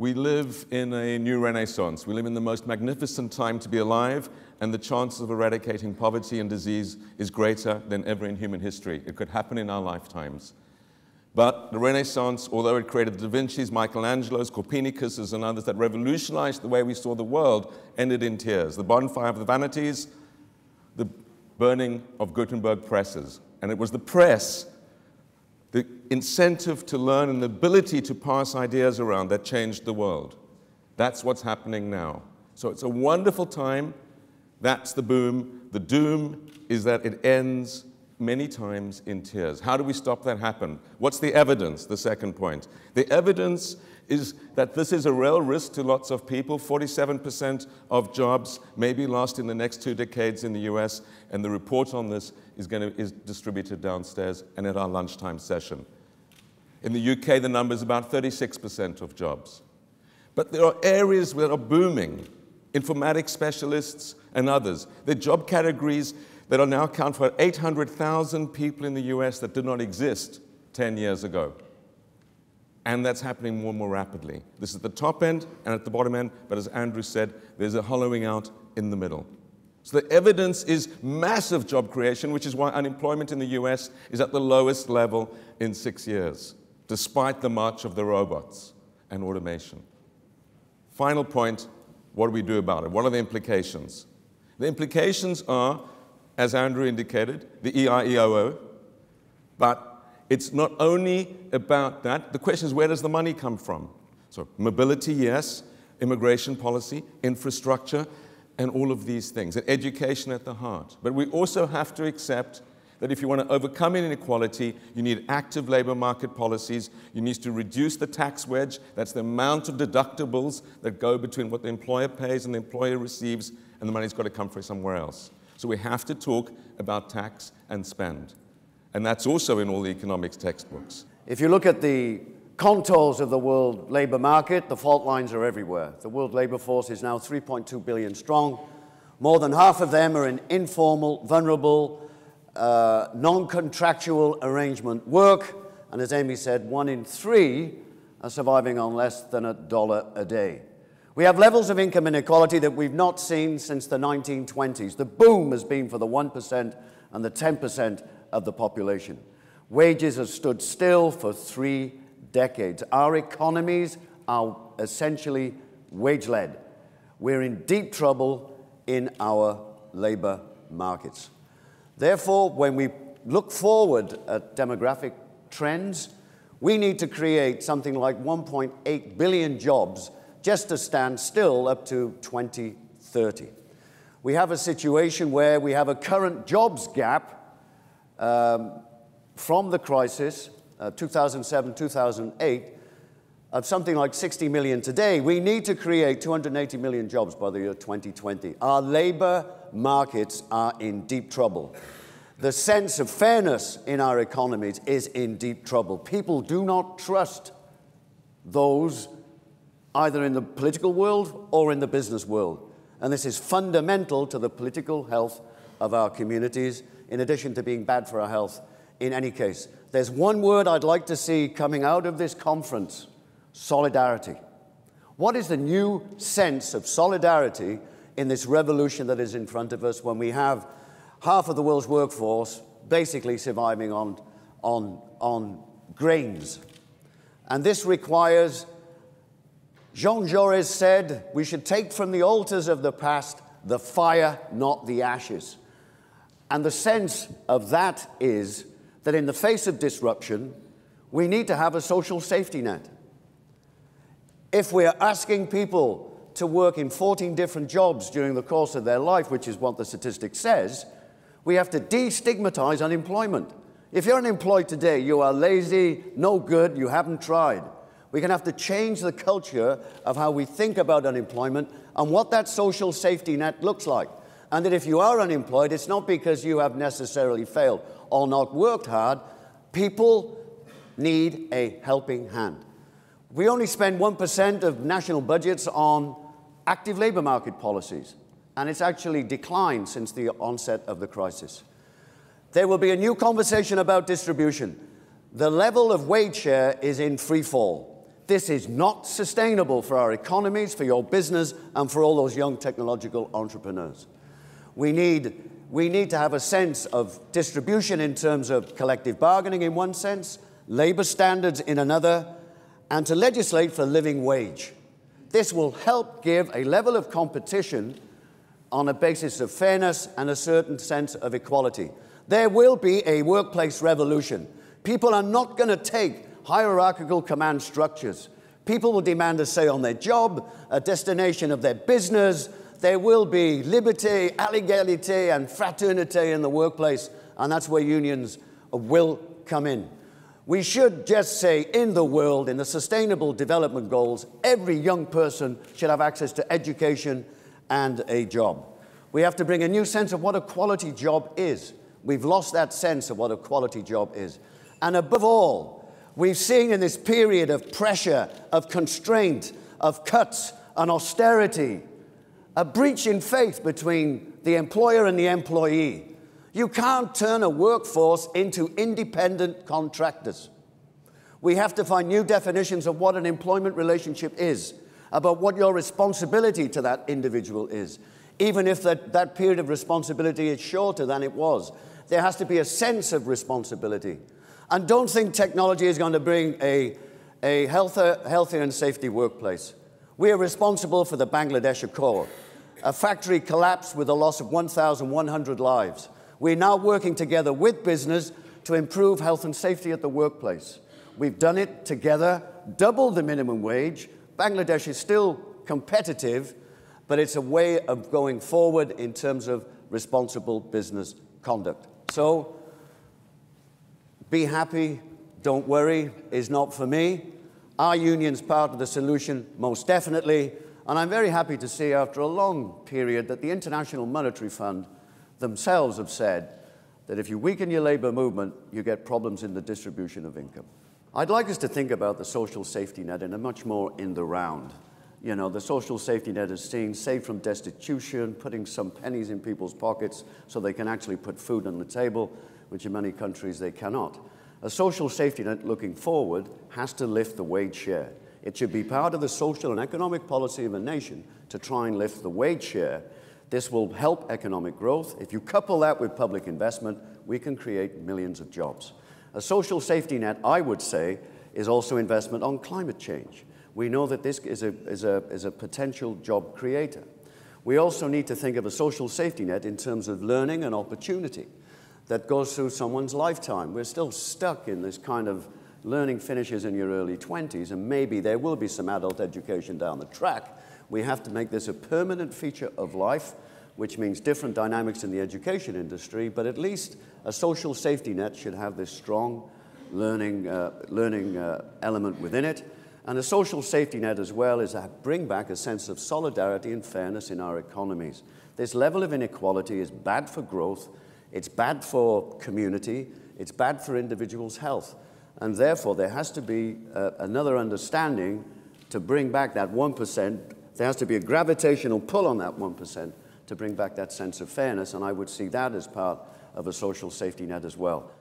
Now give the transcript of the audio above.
We live in a new renaissance. We live in the most magnificent time to be alive, and the chances of eradicating poverty and disease is greater than ever in human history. It could happen in our lifetimes. But the Renaissance, although it created the Da Vinci's, Michelangelo's, Copernicus's, and others that revolutionized the way we saw the world, ended in tears. The bonfire of the vanities, the burning of Gutenberg presses. And it was the press, the incentive to learn and the ability to pass ideas around that changed the world. That's what's happening now. So it's a wonderful time. That's the boom. The doom is that it ends many times in tears. How do we stop that happen? What's the evidence? The second point. The evidence is that this is a real risk to lots of people. 47% of jobs may be lost in the next 2 decades in the US, and the report on this is distributed downstairs and at our lunchtime session. In the UK, the number is about 36% of jobs. But there are areas that are booming. Informatics specialists and others. They're job categories that are now account for 800,000 people in the US that did not exist 10 years ago. And that's happening more and more rapidly. This is the top end and at the bottom end, but as Andrew said, there's a hollowing out in the middle. So the evidence is massive job creation, which is why unemployment in the US is at the lowest level in 6 years, despite the march of the robots and automation. Final point, what do we do about it? What are the implications? The implications are, as Andrew indicated, the EIEOO, but it's not only about that. The question is, where does the money come from? So mobility, yes, immigration policy, infrastructure, and all of these things, and education at the heart. But we also have to accept that if you want to overcome inequality, you need active labor market policies. You need to reduce the tax wedge. That's the amount of deductibles that go between what the employer pays and the employer receives, and the money's got to come from somewhere else. So we have to talk about tax and spend. And that's also in all the economics textbooks. If you look at the contours of the world labor market, the fault lines are everywhere. The world labor force is now 3.2 billion strong. More than half of them are in informal, vulnerable, non-contractual arrangement work. And as Amy said, 1 in 3 are surviving on less than $1 a day. We have levels of income inequality that we've not seen since the 1920s. The boom has been for the 1% and the 10% of the population. Wages have stood still for 3 decades. Our economies are essentially wage-led. We're in deep trouble in our labor markets. Therefore, when we look forward at demographic trends, we need to create something like 1.8 billion jobs just to stand still up to 2030. We have a situation where we have a current jobs gap from the crisis, 2007-2008, of something like 60 million today. We need to create 280 million jobs by the year 2020. Our labor markets are in deep trouble. The sense of fairness in our economies is in deep trouble. People do not trust those either in the political world or in the business world. And this is fundamental to the political health of our communities, in addition to being bad for our health in any case. There's one word I'd like to see coming out of this conference: solidarity. What is the new sense of solidarity in this revolution that is in front of us when we have half of the world's workforce basically surviving on grains? And this requires, Jean Jaurès said, we should take from the altars of the past the fire, not the ashes. And the sense of that is that in the face of disruption, we need to have a social safety net. If we're asking people to work in 14 different jobs during the course of their life, which is what the statistic says, we have to destigmatize unemployment. If you're unemployed today, you are lazy, no good, you haven't tried. We're going to have to change the culture of how we think about unemployment and what that social safety net looks like. And that if you are unemployed, it's not because you have necessarily failed or not worked hard. People need a helping hand. We only spend 1% of national budgets on active labor market policies, and it's actually declined since the onset of the crisis. There will be a new conversation about distribution. The level of wage share is in free fall. This is not sustainable for our economies, for your business, and for all those young technological entrepreneurs. We need to have a sense of distribution in terms of collective bargaining in one sense, labor standards in another, and to legislate for a living wage. This will help give a level of competition on a basis of fairness and a certain sense of equality. There will be a workplace revolution. People are not going to take hierarchical command structures. People will demand a say on their job, a destination of their business. There will be liberty, égalité, and fraternité in the workplace, and that's where unions will come in. We should just say, in the world, in the Sustainable Development Goals, every young person should have access to education and a job. We have to bring a new sense of what a quality job is. We've lost that sense of what a quality job is. And above all, we've seen in this period of pressure, of constraint, of cuts and austerity, a breach in faith between the employer and the employee. You can't turn a workforce into independent contractors. We have to find new definitions of what an employment relationship is, about what your responsibility to that individual is, even if that period of responsibility is shorter than it was. There has to be a sense of responsibility. And don't think technology is going to bring a healthier and safety workplace. We are responsible for the Bangladesh Accord, a factory collapse with the loss of 1,100 lives. We're now working together with business to improve health and safety at the workplace. We've done it together, doubled the minimum wage. Bangladesh is still competitive, but it's a way of going forward in terms of responsible business conduct. So, be happy, don't worry, is not for me. Our union's part of the solution, most definitely. And I'm very happy to see, after a long period, that the International Monetary Fund themselves have said that if you weaken your labor movement, you get problems in the distribution of income. I'd like us to think about the social safety net in a much more in the round. You know, the social safety net is seen saved from destitution, putting some pennies in people's pockets so they can actually put food on the table, which in many countries they cannot. A social safety net looking forward has to lift the wage share. It should be part of the social and economic policy of a nation to try and lift the wage share. This will help economic growth. If you couple that with public investment, we can create millions of jobs. A social safety net, I would say, is also investment on climate change. We know that this is a potential job creator. We also need to think of a social safety net in terms of learning and opportunity that goes through someone's lifetime. We're still stuck in this kind of learning finishes in your early 20s, and maybe there will be some adult education down the track. We have to make this a permanent feature of life, which means different dynamics in the education industry, but at least a social safety net should have this strong learning element within it. And a social safety net as well is to bring back a sense of solidarity and fairness in our economies. This level of inequality is bad for growth, it's bad for community, it's bad for individuals' health. And therefore, there has to be another understanding to bring back that 1%. There has to be a gravitational pull on that 1% to bring back that sense of fairness, and I would see that as part of a social safety net as well.